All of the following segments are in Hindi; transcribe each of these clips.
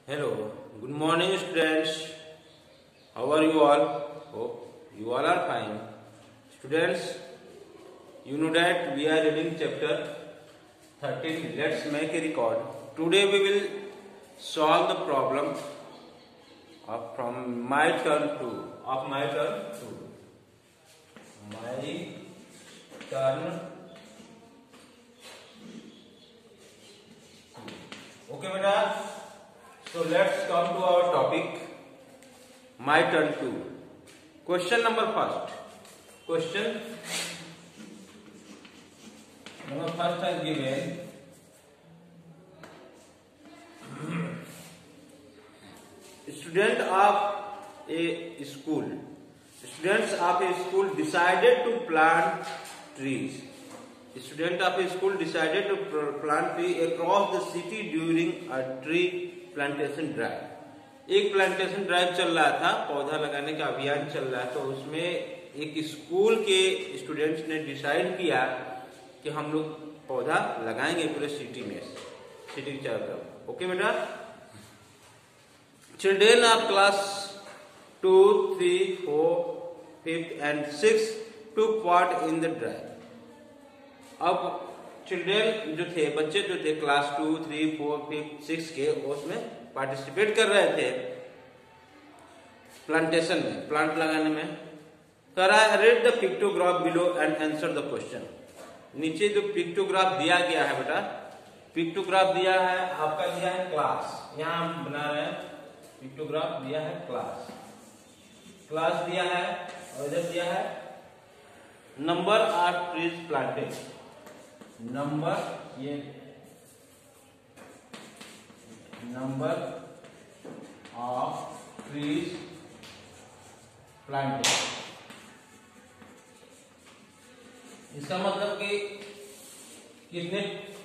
Hello, good morning students. How are you all? Hope you all are fine. Students, you know that we are reading chapter 13. Let's make a record. Today we will solve the problem from my turn to. My turn. Okay, beta. So let's come to our topic. My turn to. Question number first. Question number first has given. Students of a school decided to plant trees. Students of a school decided to plant trees across the city during a tree plantation drive. एक प्लांटेशन ड्राइव चल रहा था, पौधा लगाने का अभियान चल रहा है। तो उसमें एक स्कूल के स्टूडेंट्स ने डिसाइड किया कि हम लोग पौधा लगाएंगे पूरे सिटी में, सिटी के चारों तरफ। ओके बेटा। Children of class 2, 3, 4, 5 and 6 took part in the drive। अब चिल्ड्रेन जो थे, बच्चे जो थे क्लास 2, 3, 4, 5, 6 के, उसमें पार्टिसिपेट कर रहे थे प्लांटेशन में, प्लांट लगाने में। Read the pictograph below and answer the question. नीचे जो पिक्टोग्राफ दिया गया है बेटा, पिक्टोग्राफ दिया है आपका, दिया है क्लास। यहाँ हम बना रहे हैं, पिक्टोग्राफ दिया है क्लास, क्लास दिया है, और इधर दिया है number of trees planted. Number, ये नंबर ऑफ ट्रीज प्लांटेड। इसका मतलब कि कितने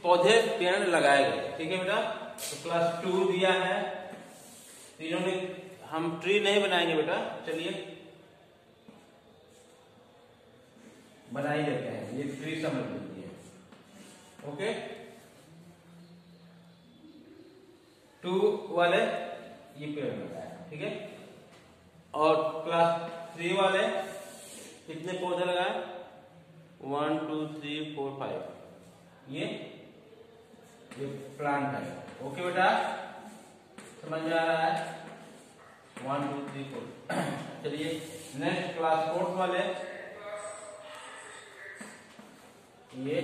पौधे पेड़ लगाए गए। ठीक है बेटा। तो क्लास 2 दिया है, तीनों ने, हम ट्री नहीं बनाएंगे बेटा, चलिए बना ही लेते हैं, ये ट्री समझ लीजिए। ओके, 2 वाले ये पेड़ लगाए, ठीक है। और क्लास 3 वाले कितने पौधे लगाए? 1, 2, 3, 4, 5। ये प्लांट है। ओके बेटा, समझ में आ रहा है? 1, 2, 3, 4। चलिए नेक्स्ट क्लास 4 वाले, ये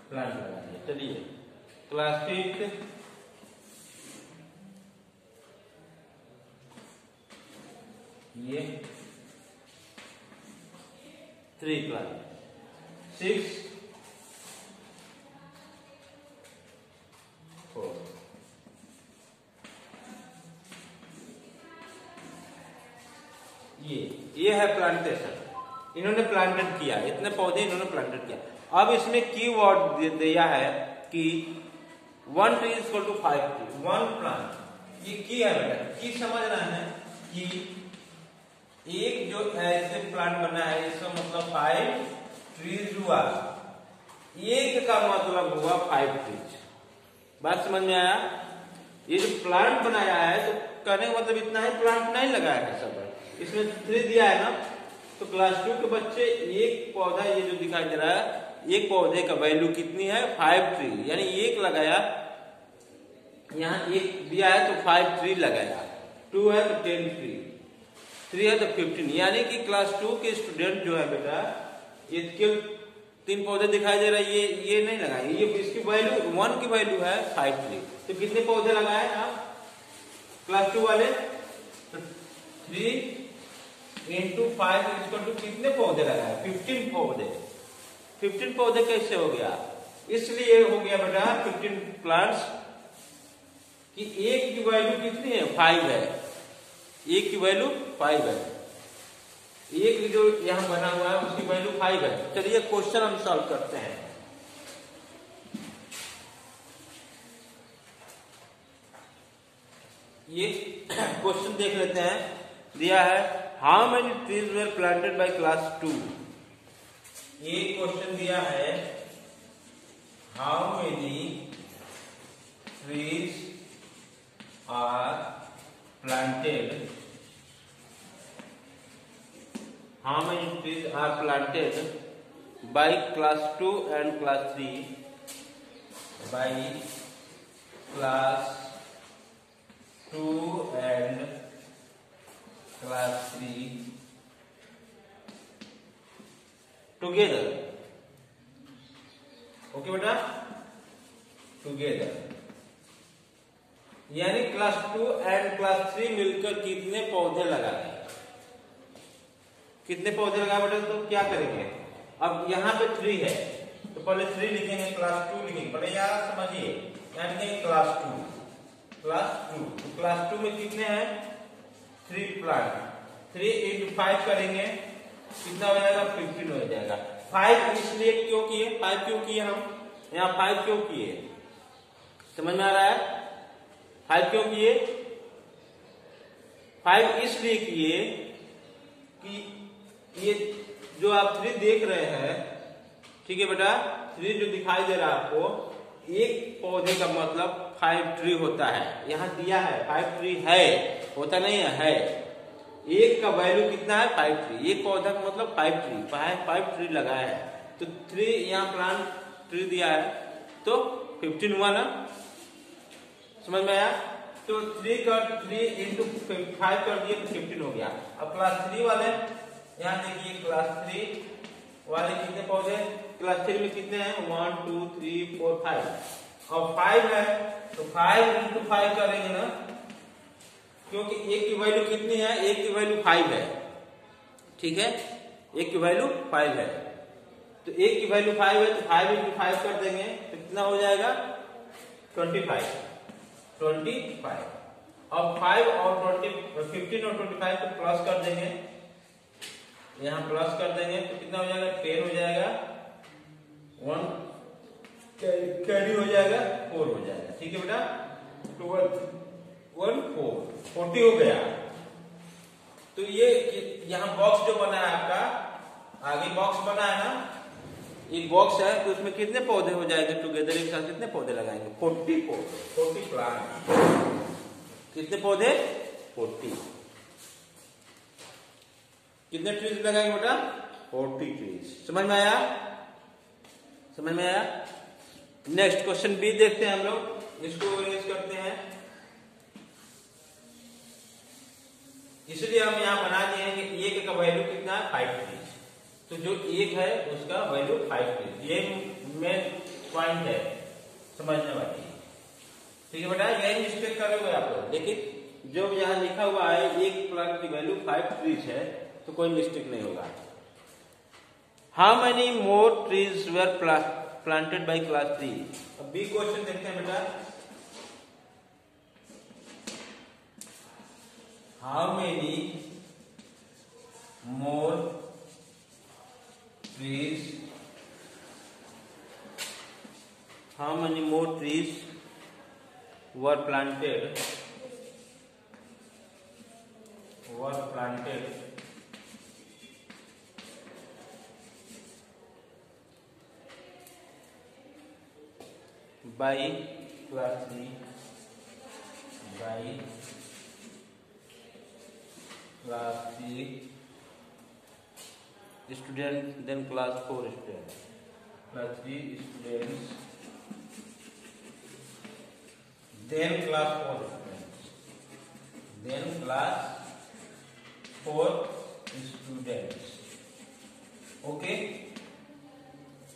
प्लांट लगाएंगे। चलिए क्लास 5, ये 3 प्लांट। 6, 4। ये है प्लांटेशन। इन्होंने प्लांटेड किया, इतने पौधे इन्होंने प्लांटेड किया। अब इसमें की वर्ड दिया है कि 1 tree is equal to 5 tree, 1 plant. ये की है बेटा, की समझना है कि एक जो ऐसे प्लांट बना है, इसका मतलब 5 ट्रीज हुआ, एक का मतलब हुआ 5 ट्रीज। बात समझ में आया? ये जो प्लांट बनाया है, तो कहने का मतलब इतना है, प्लांट नहीं लगाया है सब। इसमें 3 दिया है ना, तो क्लास 2 के बच्चे एक पौधा, ये जो दिखाई दे रहा है, एक पौधे का वैल्यू कितनी है? 5 ट्री, यानी एक लगाया, यहाँ एक दिया है तो 5 ट्री लगाया। 2 है तो 10 ट्री, 3 है तो 15। यानी कि क्लास 2 के स्टूडेंट जो है बेटा, ये केवल 3 पौधे दिखाई दे रहा है, ये नहीं लगाए, ये इसकी वैल्यू 1 की वैल्यू है 5 ट्री। तो कितने पौधे लगाए आप क्लास 2 वाले? तो 3 into 5 इक्वल टू कितने पौधे लगाए? 15 पौधे। 15 पौधे कैसे हो गया? इसलिए हो गया बेटा 15 प्लांट्स कि एक की वैल्यू कितनी है? 5 है। एक की वैल्यू 5 है। एक जो यहां बना हुआ है उसकी वैल्यू 5 है। चलिए क्वेश्चन हम सॉल्व करते हैं। ये क्वेश्चन देख लेते हैं। दिया है how many trees were planted by class 2। ये क्वेश्चन दिया है how many trees are planted, how many trees are planted by class 2 and class 3, by class 2 and class 3 together? Okay बेटा, टुगेदर, यानी क्लास 2 एंड क्लास 3 मिलकर कितने पौधे लगाए, कितने पौधे लगाए बेटा? तो क्या करेंगे, अब यहाँ पे 3 है तो पहले 3 लिखेंगे, क्लास 2 लिखेंगे, पहले यार समझिए, यहाँ लिखेंगे क्लास 2, तो क्लास 2 में कितने हैं, 3 प्लांट, 3 into 5 करेंगे, कितना हो जाएगा, 15 हो जाएगा। 5 इसलिए क्यों किए, 5 क्यों किए हम यहाँ, 5 क्यों किए, समझ में आ रहा है? 5 क्यों किए, 5 इसलिए किए कि ये जो आप 3 देख रहे हैं, ठीक है बेटा, 3 जो दिखाई दे रहा है आपको, एक पौधे का मतलब 5 ट्री होता है, यहाँ दिया है 5 ट्री है, होता नहीं है, एक का वैल्यू कितना है, 5 ट्री, एक पौधा का मतलब 5 ट्री, 5 ट्री लगाया है, तो 3 यहाँ प्लांट ट्री दिया है तो 15 हुआ ना, समझ में आया? तो 3 into 5 कर दिए तो 15 हो गया। अब क्लास 3 वाले यहाँ देखिए, क्लास 3 वाले कितने पौधे, क्लास 3 में कितने हैं, 1 2 3 4 5, और 5 है तो 5 into 5 करेंगे ना, क्योंकि एक की वैल्यू कितनी है, एक की वैल्यू 5 है, ठीक है, एक की वैल्यू 5 है, तो एक की वैल्यू 5 है तो 5 into 5 कर देंगे तो कितना हो जाएगा, 25, अब 5 और 15 और 25 को प्लस कर देंगे, यहाँ प्लस कर देंगे तो कितना हो जाएगा, 10 हो जाएगा, 1 कैरी हो जाएगा, 4 हो जाएगा, ठीक है बेटा, 1 4 40 हो गया। तो ये यहाँ बॉक्स जो बना है आपका, आगे बॉक्स बना है ना, एक बॉक्स है तो उसमें कितने पौधे हो जाएंगे टुगेदर, एक साथ कितने पौधे लगाएंगे, 40 प्लांट, कितने पौधे, 40, कितने ट्रीज लगाएंगे बेटा, 40 ट्रीज, समझ में आया, समझ में आया? नेक्स्ट क्वेश्चन बी देखते हैं हम लोग, इसको अरेंज करते हैं, इसलिए हम यहाँ बना दिए हैं कि एक का वैल्यू कितना है, 5 ट्रीज, तो जो एक है उसका वैल्यू 5 ट्रीज, ये मेन पॉइंट है समझने वाली, ठीक है बेटा, यही मिस्टेक करोगे आप लोग, लेकिन जो यहाँ लिखा हुआ है एक प्लांट की वैल्यू 5 ट्रीज है तो कोई मिस्टेक नहीं होगा। How many more trees were planted by class 3, अब बी क्वेश्चन देखते हैं बेटा, how many more trees were planted by class 3 students, then class 4 students, class 3 students, then class 4 students, then class 4 students, okay?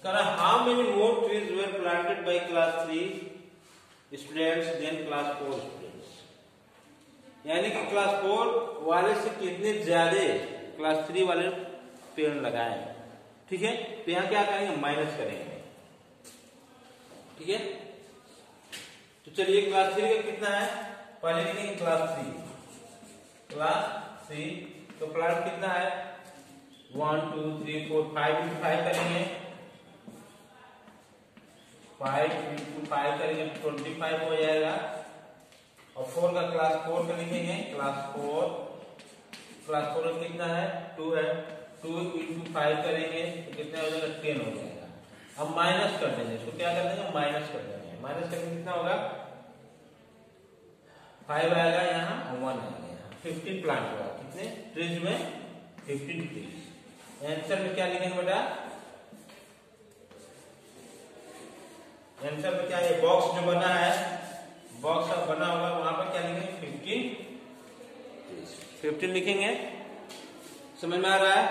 How many more trees were planted by class 3 students, then class 4 students, यानी कि क्लास 4 वाले से कितने ज्यादा क्लास 3 वाले पेड़ लगाए, ठीक है, तो यहाँ क्या करेंगे, माइनस करेंगे, ठीक है, तो चलिए क्लास 3 का कितना है, पहले लिखेंगे क्लास 3, तो प्लांट कितना है, 1 2 3 4 5 into 5 करेंगे, 5 into 5 करेंगे 25 हो जाएगा, और 4 का क्लास 4 का लिखेंगे, क्लास 4 में कितना है, 2 है, 2 into 5 करेंगे तो कितना हो जाएगा, 10 हो जाएगा। अब माइनस कर देंगे, इसको क्या कर देंगे, माइनस कर देंगे, माइनस करके कितना होगा, 5 आएगा यहाँ और 1 आएगा यहाँ। 15 प्लांट होगा। कितने ट्रीज में? 15 ट्रीज। आंसर में क्या लिखेंगे बेटा? आंसर में क्या है? बॉक्स जो बना है, बॉक्स बना होगा वहां पर क्या लिखेंगे? 15 लिखेंगे। समझ में आ रहा है?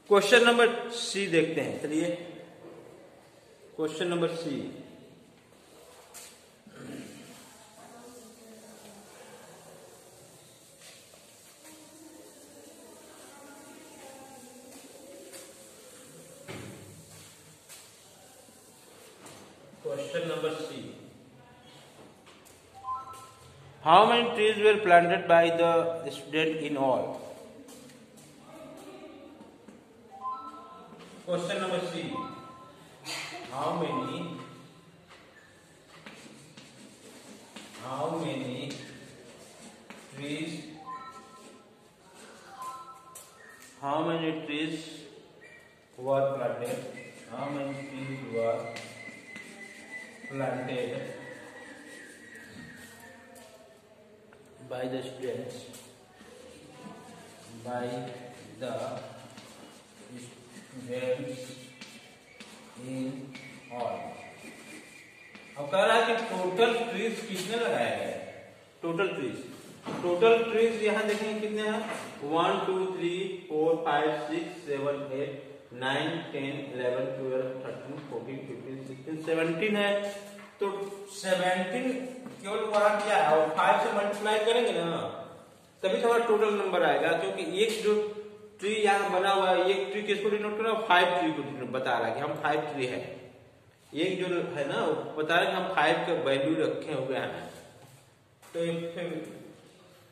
क्वेश्चन नंबर सी देखते हैं। चलिए question number C. Question number C. How many trees were planted by the student in all? Question number C. How many trees were planted? How many trees were planted by the students in all? अब कह रहा है कि टोटल ट्रीज कितने लगाए गए? टोटल ट्रीज यहाँ देखेंगे कितने हैं? 1 2 3 4 5 6 7 8 9 10 11 12 13 14 15 16 17 है। तो 17 केवल वहां क्या है और 5 से मल्टीप्लाई करेंगे ना तभी तो हमारा टोटल नंबर आएगा। क्योंकि एक जो ट्री यहाँ बना हुआ है, एक ट्री किसको डिनोट कर रहा है? 5 ट्री को डिनोट बता रहा है कि हम 5 ट्री है। एक जो है ना वो बता रहा है कि हम 5 का वैल्यू रखे हुए हैं। तो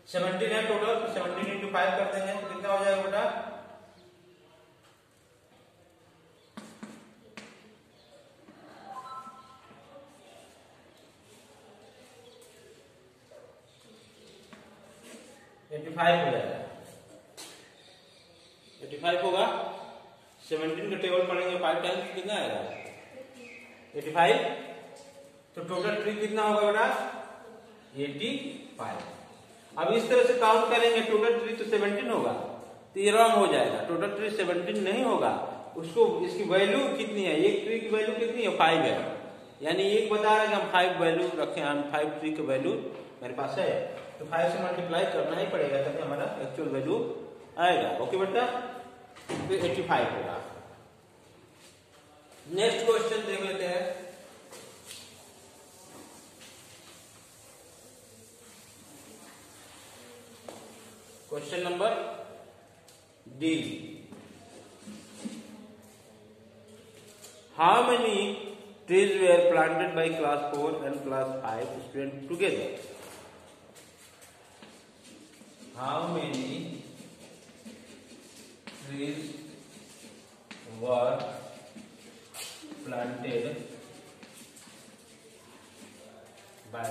17 है टोटल, तो 17 इंटू 5 कर देंगे तो कितना हो जाएगा बेटा? 85 हो जाएगा। 85 होगा। 17 का टेबल पढ़ेंगे 5 टाइम्स कितना आएगा? 85। तो टोटल ट्री कितना होगा बेटा? 85। अब इस तरह से काउंट करेंगे टोटल ट्री तो 17 होगा, तो ये रॉन्ग हो जाएगा। टोटल ट्री 17 नहीं होगा। उसको इसकी वैल्यू कितनी है? एक ट्री की वैल्यू कितनी है? 5 है। यानी एक बता रहा है कि हम 5 वैल्यू रखें, हम 5 ट्री की वैल्यू मेरे पास है तो 5 से मल्टीप्लाई करना ही पड़ेगा तभी हमारा एक्चुअल वैल्यू आएगा। ओके बेटा, तो 85 होगा। नेक्स्ट क्वेश्चन देख लेते हैं। Question number D. How many trees were planted by class 4 and class 5 students together? How many trees were planted by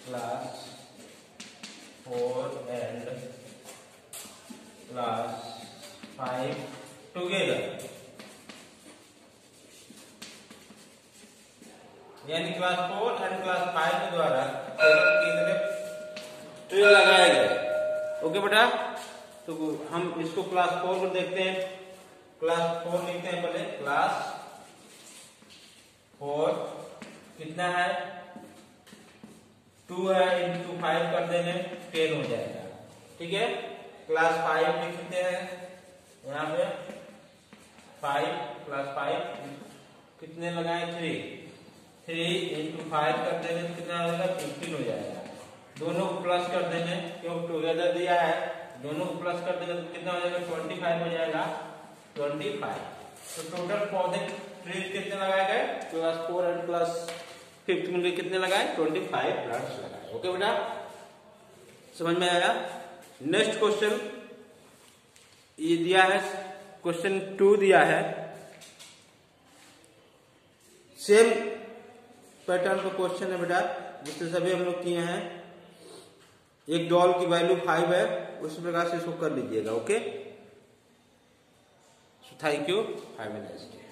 class 4 and class 5 together? यानी क्लास 4 एंड क्लास 5 के द्वारा कितने ट्री लगाए गए? ओके बेटा, तो हम इसको क्लास 4 को देखते हैं। क्लास 4 लिखते हैं पहले। क्लास 4 कितना है? 2 है, इंटू 5 कर देंगे 10 हो जाएगा। ठीक है। क्लास 5 लिखते हैं यहाँ पे 5 क्लास 5 कितने लगाए? 3 इंटू 5 कर देंगे तो कितना हो जाएगा? 15 हो जाएगा। दोनों को प्लस कर देंगे क्यों टुगेदर दिया है, दोनों को प्लस कर देंगे तो कितना हो जाएगा? 25 हो जाएगा। 25। तो टोटल पौधे ट्री कितने लगाए गए? क्लास 4 एंड क्लास 5 में कितने लगाए? 25 प्लांट्स लगाए। ओके बेटा, समझ में आया? नेक्स्ट क्वेश्चन ये दिया है, क्वेश्चन 2 दिया है। सेम पैटर्न का क्वेश्चन है बेटा, जिससे सभी हम लोग किए हैं। एक डॉल की वैल्यू 5 है, उस प्रकार से इसको कर लीजिएगा। Okay, thank you, have a nice day.